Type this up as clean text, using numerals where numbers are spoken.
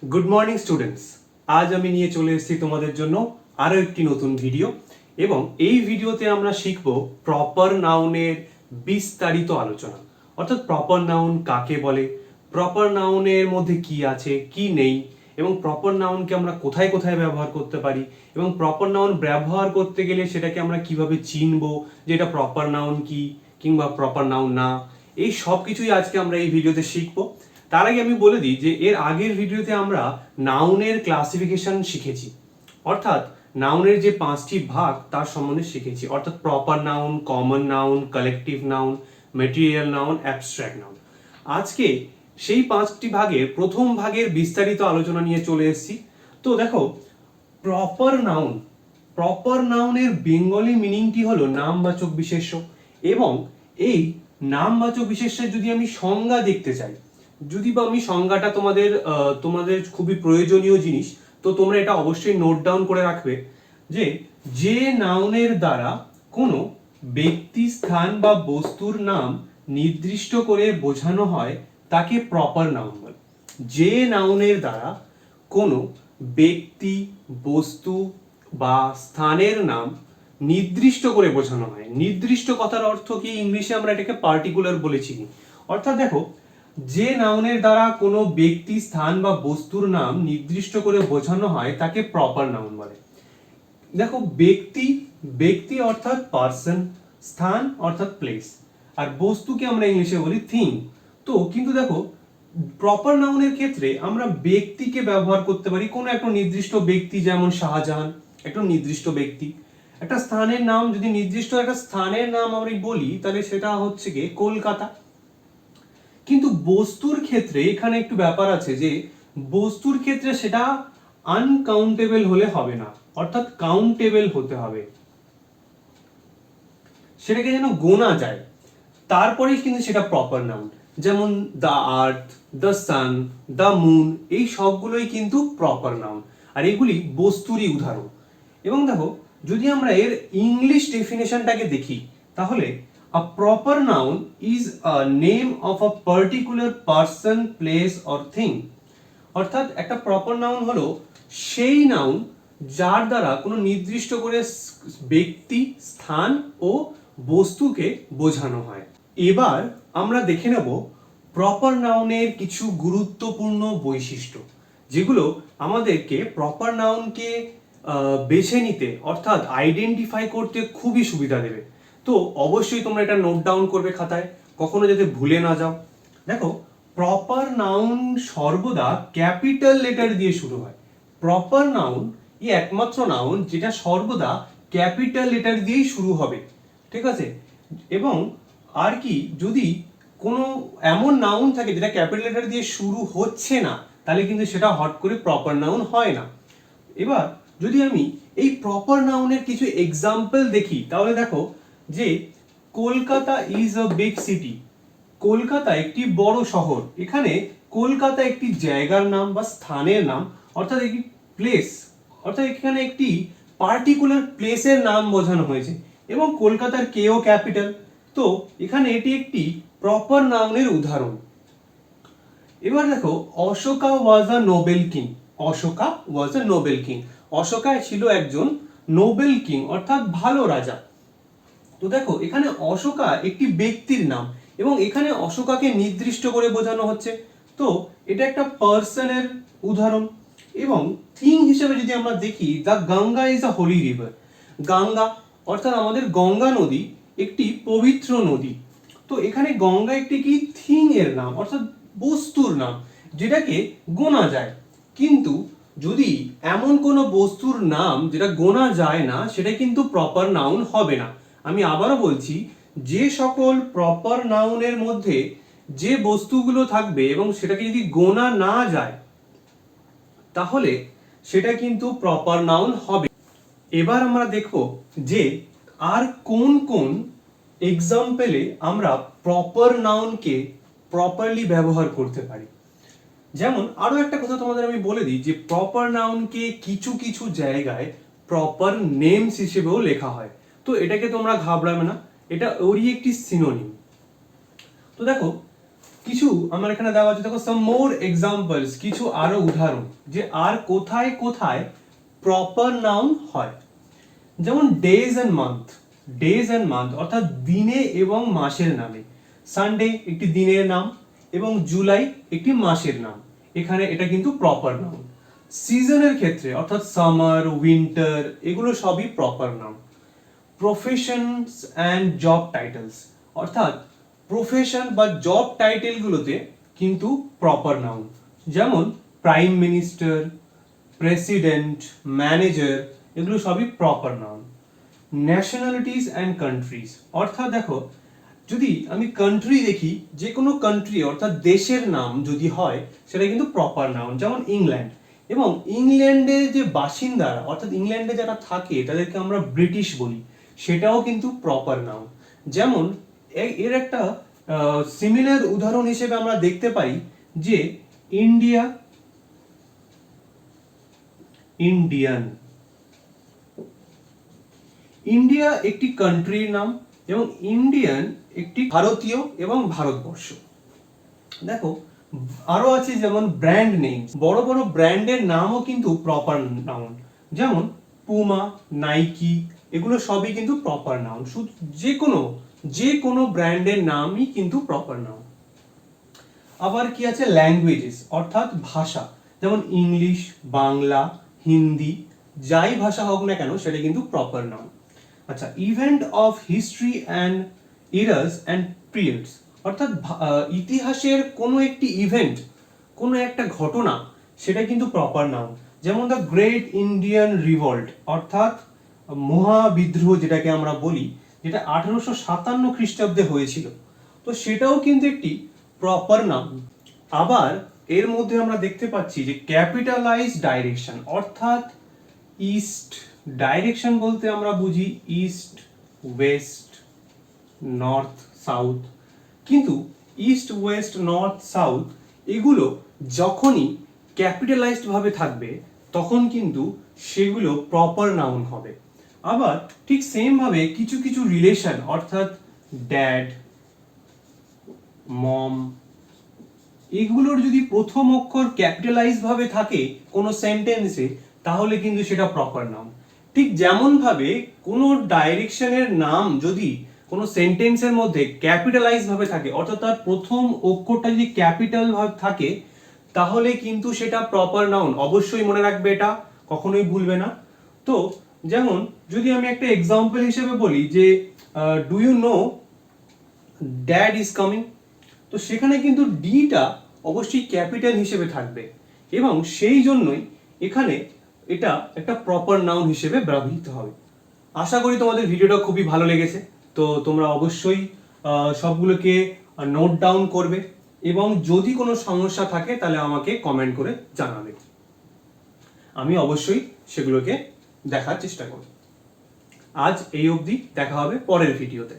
Good morning students. আজ আমি নিয়ে চলে এসেছি তোমাদের জন্য আরো একটি নতুন ভিডিও এবং এই ভিডিওতে আমরা শিখব প্রপার নাউনের বিস্তারিত আলোচনা। অর্থাৎ প্রপার নাউন কাকে বলে, প্রপার নাউনের মধ্যে কি আছে কি নেই, এবং প্রপার নাউনকে আমরা কোথায় কোথায় ব্যবহার করতে পারি, এবং প্রপার নাউন ব্যবহার করতে গেলে সেটাকে আমরা কিভাবে চিনবো যে এটা প্রপার নাউন কি কিংবা প্রপার নাউন না। এই সব কিছুই আজকে আমরা এই ভিডিওতে শিখবো। তার আগে আমি বলে দিই যে এর আগের ভিডিওতে আমরা নাউনের ক্লাসিফিকেশন শিখেছি, অর্থাৎ নাউনের যে 5টি ভাগ তার সম্বন্ধে শিখেছি, অর্থাৎ proper noun, common noun, collective noun, material noun, abstract noun. আজকে সেই 5টি ভাগের প্রথম ভাগের বিস্তারিত আলোচনা নিয়ে চলে এসেছি। তো দেখো, প্রপার নাউন, প্রপার নাউনের বেঙ্গলি মিনিংটি হলো নামবাচক বিশেষ্য, এবং এই নামবাচক বিশেষ্যের যদি আমি সংজ্ঞা দেখতে চাই, যদি বা আমি সংজ্ঞাটা তোমাদের খুবই প্রয়োজনীয় জিনিস, তো তোমরা এটা অবশ্যই নোট ডাউন করে রাখবে যে যে নাউনের দ্বারা কোনো ব্যক্তি, স্থান বা বস্তুর নাম নির্দিষ্ট করে বোঝানো হয় তাকে প্রপার নাউন বলে। যে নাউনের দ্বারা কোনো ব্যক্তি, বস্তু বা স্থানের নাম নির্দিষ্ট করে বোঝানো হয়। নির্দিষ্ট কথার অর্থ কি, ইংলিশে আমরা এটাকে পার্টিকুলার বলে চিনি। অর্থাৎ দেখো, যে নাউনের দ্বারা কোনো ব্যক্তি, স্থান বা বস্তুর নাম নির্দিষ্ট করে বোঝানো হয় তাকে প্রপার নাউন বলে। দেখো, ব্যক্তি, ব্যক্তি অর্থাৎ পার্সন, স্থান অর্থাৎ প্লেস, আর বস্তুকে আমরা ইংলিশে বলি থিং। তো কিন্তু দেখো, প্রপার নাউনের ক্ষেত্রে আমরা ব্যক্তিকে ব্যবহার করতে পারি, কোনো একটা নির্দিষ্ট ব্যক্তি, যেমন শাহজাহান একটা নির্দিষ্ট ব্যক্তি। একটা স্থানের নাম, যদি নির্দিষ্ট একটা স্থানের নাম আমি বলি তাহলে সেটা হচ্ছে কি কলকাতা। কিন্তু বস্তুর ক্ষেত্রে এখানে একটু ব্যাপার আছে যে বস্তুর ক্ষেত্রে সেটা আনকাউন্টেবল হলে হবে না, অর্থাৎ কাউন্টেবল হতে হবে, সেটাকে যেন গোনা যায়, তারপরেই কিন্তু সেটা প্রপার নাউন। যেমন the earth, the sun, the moon, এই সবগুলোই কিন্তু প্রপার নাউন, আর এগুলি বস্তুরই উদাহরণ। এবং দেখো, যদি আমরা এর ইংলিশ ডেফিনেশনটাকে দেখি তাহলে a proper noun is a name of a particular person, place or thing। অর্থাৎ একটা প্রপার নাউন হলো সেই নাউন যার দ্বারা কোনো নির্দিষ্ট করে ব্যক্তি, স্থান ও বস্তুকে বোঝানো হয়। এবার আমরা দেখে নেব প্রপার নাউনের কিছু গুরুত্বপূর্ণ বৈশিষ্ট্য, যেগুলো আমাদেরকে প্রপার নাউনকে বেছে নিতে, অর্থাৎ আইডেন্টিফাই করতে খুবই সুবিধা দেবে। তো অবশ্যই তোমরা এটা নোট ডাউন করবে খাতায়, কখনো যাতে ভুলে না যাও। দেখো, প্রপার নাউন সর্বদা ক্যাপিটাল লেটার দিয়ে শুরু হয়। প্রপার নাউন এই একমাত্র নাউন যেটা সর্বদা ক্যাপিটাল লেটার দিয়েই শুরু হবে, ঠিক আছে? এবং আর কি, যদি কোনো এমন নাউন থাকে যেটা ক্যাপিটাল লেটার দিয়ে শুরু হচ্ছে না, তাহলে কিন্তু সেটা হট করে প্রপার নাউন হয় না। এবার যদি আমি এই প্রপার নাউনের কিছু এক্সাম্পল দেখি তাহলে দেখো যে Kolkata is a big city, Kolkata একটি বড় শহর। এখানে কলকাতা একটি জায়গার নাম বা স্থানের নাম, অর্থাৎ একটি প্লেস, অর্থাৎ এখানে একটি পার্টিকুলার প্লেসের নাম বোঝানো হয়েছে, এবং কলকাতার কেও ক্যাপিটাল। তো এখানে এটি একটি প্রপার নাউনের উদাহরণ। এবার দেখো, Ashoka was a noble king, Ashoka was a noble king, Ashoka ছিল একজন নোবেল কিং অর্থাৎ ভালো রাজা। তো দেখো, এখানে অশোকা একটি ব্যক্তির নাম, এবং এখানে অশোকাকে নির্দিষ্ট করে বোঝানো হচ্ছে, তো এটা একটা পার্সনের উদাহরণ। এবং থিং হিসেবে যদি আমরা দেখি, the Ganga is a holy river, Ganga অর্থাৎ আমাদের গঙ্গা নদী একটি পবিত্র নদী। তো এখানে গঙ্গা একটি কি থিং এর নাম, অর্থাৎ বস্তুর নাম যেটাকে গোনা যায়। কিন্তু যদি এমন কোনো বস্তুর নাম যেটা গোনা যায় না, সেটা কিন্তু প্রপার নাউন হবে না। আমি আবারও বলছি, যে সকল প্রপার নাউনের মধ্যে যে বস্তুগুলো থাকবে এবং সেটাকে যদি গোনা না যায় তাহলে সেটা কিন্তু প্রপার নাউন হবে। এবার আমরা দেখব যে আর কোন কোন এক্সাম্পলে আমরা প্রপার নাউনকে প্রপারলি ব্যবহার করতে পারি। যেমন আরো একটা কথা তোমাদের আমি বলে দিই যে প্রপার নাউনকে কিছু কিছু জায়গায় প্রপার নেমস হিসেবেও লেখা হয়। তো এটাকে তোমরা ঘাবড়াবে না, এটা ওরই একটি সিনোনিম। তো দেখো, কিছু আমার এখানে দেওয়া আছে, দেখো সাম মোর এক্সাম্পলস, কিছু আরো উদাহরণ যে আর কোথায় কোথায় প্রপার নাউন হয়। যেমন days and month, days and month অর্থাৎ দিনে এবং মাসের নামে। সানডে একটি দিনের নাম এবং জুলাই একটি মাসের নাম, এখানে এটা কিন্তু প্রপার নাউন। সিজনের ক্ষেত্রে অর্থাৎ সামার, উইন্টার, এগুলো সবই proper noun. Professions and job titles অর্থাৎ প্রফেশন বা জব টাইটেলগুলোতে কিন্তু প্রপার নাউন, যেমন প্রাইম মিনিস্টার, প্রেসিডেন্ট, ম্যানেজার, এগুলো সবই proper noun. Nationalities and countries অর্থাৎ দেখো যদি আমি কান্ট্রি দেখি, যে কোনো কান্ট্রি অর্থাৎ দেশের নাম যদি হয় সেটা কিন্তু প্রপার নাউন, যেমন ইংল্যান্ড। এবং ইংল্যান্ডের যে বাসিন্দারা অর্থাৎ ইংল্যান্ডে যারা থাকে তাদেরকে আমরা ব্রিটিশ বলি, সেটাও কিন্তু প্রপার নাউন। যেমন এর একটা সিমিলার উদাহরণ হিসেবে আমরা দেখতে পাই যে ইন্ডিয়া, ইন্ডিয়ান। ইন্ডিয়া একটি কান্ট্রির নাম এবং ইন্ডিয়ান একটি ভারতীয় এবং ভারতবর্ষ। দেখো আরো আছে যেমন ব্র্যান্ড নেম, বড় বড় ব্র্যান্ডের নামও কিন্তু প্রপার নাউন, যেমন পুমা, নাইকি, এগুলো সবই কিন্তু প্রপার নাউন। শুধু যে কোনো ব্র্যান্ডের নামই কিন্তু প্রপার নাউন। আবার কি আছে ল্যাঙ্গুয়েজেস অর্থাৎ ভাষা, যেমন ইংলিশ, বাংলা, হিন্দি, যাই ভাষা হোক না কেন সেটা কিন্তু প্রপার নাউন। আচ্ছা, event of history and eras and periods অর্থাৎ ইতিহাসের কোনো একটি ইভেন্ট, কোনো একটা ঘটনা, সেটা কিন্তু প্রপার নাউন। যেমন দ্য গ্রেট ইন্ডিয়ান রিভল্ট অর্থাৎ মহাবিদ্রোহ যেটাকে আমরা বলি, যেটা 1857 খ্রিস্টাব্দে হয়েছিল, তো সেটাও কিন্তু একটি প্রপার নাউন। আবার এর মধ্যে আমরা দেখতে পাচ্ছি যে ক্যাপিটালাইজ ডাইরেকশন অর্থাৎ ইস্ট ডাইরেকশন বলতে আমরা বুঝি ইস্ট, ওয়েস্ট, নর্থ, সাউথ। কিন্তু ইস্ট, ওয়েস্ট, নর্থ, সাউথ এগুলো যখনই ক্যাপিটালাইজড ভাবে থাকবে তখন কিন্তু সেগুলো প্রপার নাউন হবে। আবার ঠিক সেম ভাবে কিছু কিছু রিলেশন অর্থাৎ ড্যাড, মম, এগুলোর যদি প্রথম অক্ষর ক্যাপিটালাইজ ভাবে থাকে কোনো সেন্টেন্সে তাহলে কিন্তু সেটা প্রপার নাউন। ঠিক যেমন ভাবে কোনো ডাইরেকশনের নাম যদি কোনো সেন্টেন্সের মধ্যে ক্যাপিটালাইজ ভাবে থাকে অর্থাৎ তার প্রথম অক্ষরটা যদি ক্যাপিটাল ভাবে থাকে তাহলে কিন্তু সেটা প্রপার নাউন। অবশ্যই মনে রাখবে, এটা কখনোই ভুলবে না। তো যেমন যদি আমি একটা এক্সাম্পল হিসেবে বলি যে do you know dad is coming, তো সেখানে কিন্তু ডিটা অবশ্যই ক্যাপিটাল হিসেবে থাকবে এবং সেই জন্যই এখানে এটা একটা প্রপার নাউন হিসেবে ব্যবহৃত হবে। আশা করি তোমাদের ভিডিওটা খুবই ভালো লেগেছে। তো তোমরা অবশ্যই সবগুলোকে নোট ডাউন করবে এবং যদি কোনো সমস্যা থাকে তাহলে আমাকে কমেন্ট করে জানাবে, আমি অবশ্যই সেগুলোকে দেখার চেষ্টা করব। আজ এই অবধি, দেখা হবে পরের ভিডিওতে।